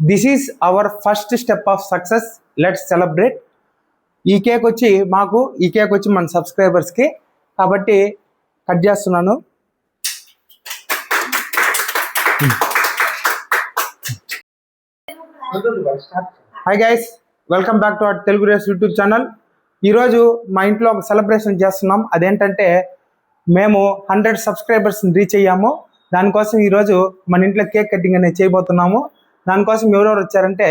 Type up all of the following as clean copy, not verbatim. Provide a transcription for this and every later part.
This is our first step of success, let's celebrate. ఈ cake వచ్చి మాకు, ఈ కేక్ వచ్చి మన సబ్స్క్రైబర్స్కి, కాబట్టి కట్ చేస్తున్నాను. Hi guys, welcome back to our Telugu race YouTube channel. ఈరోజు మా ఇంట్లో ఒక సెలబ్రేషన్ చేస్తున్నాం. అదేంటంటే మేము 100 సబ్స్క్రైబర్స్ని రీచ్ అయ్యాము. దానికోసం ఈరోజు మన ఇంట్లో కేక్ కటింగ్ అనేది చేయబోతున్నాము. దానికోసం ఎవరెవరు వచ్చారంటే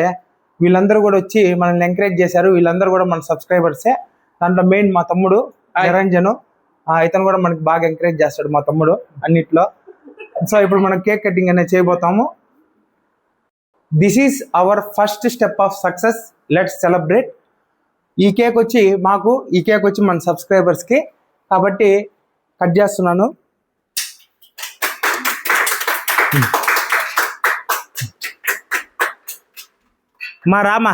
వీళ్ళందరూ కూడా వచ్చి మనల్ని ఎంకరేజ్ చేశారు. వీళ్ళందరూ కూడా మన సబ్స్క్రైబర్సే. దాంట్లో మెయిన్ మా తమ్ముడు నిరంజను, ఇతను కూడా మనకి బాగా ఎంకరేజ్ చేస్తాడు మా తమ్ముడు అన్నిట్లో. సో ఇప్పుడు మనం కేక్ కటింగ్ అనేది చేయబోతాము. This is our first step of success, let's celebrate. ఈ కేక్ వచ్చి మాకు, ఈ కేక్ వచ్చి మన సబ్స్క్రైబర్స్కి, కాబట్టి కట్ చేస్తున్నాను. మా రామా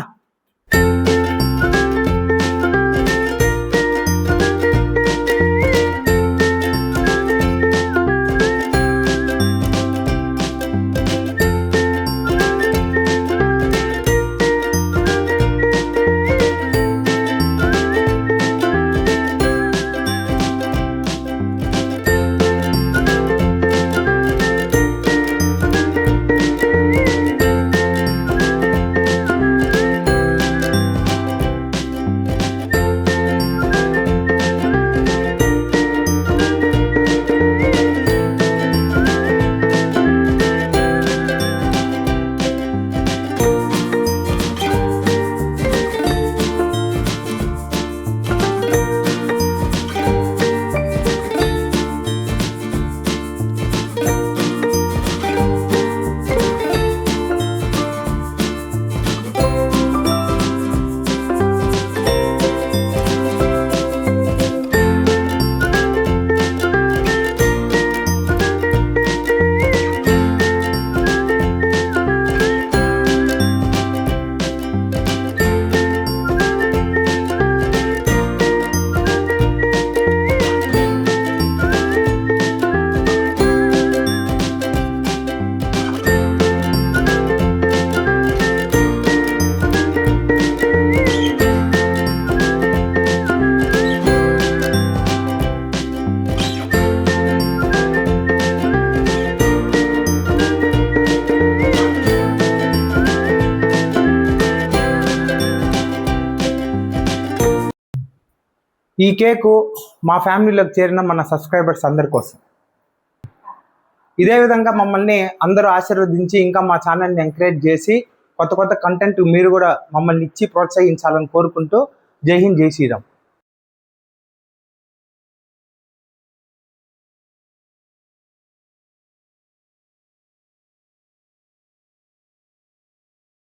ఈ కేకు మా ఫ్యామిలీలోకి చేరిన మన సబ్స్క్రైబర్స్ అందరి కోసం. ఇదే విధంగా మమ్మల్ని అందరూ ఆశీర్వదించి ఇంకా మా ఛానల్ని ఎంకరేజ్ చేసి కొత్త కొత్త కంటెంట్ మీరు కూడా మమ్మల్ని ఇచ్చి ప్రోత్సహించాలని కోరుకుంటూ జై హింద్, జై శ్రీరామ్.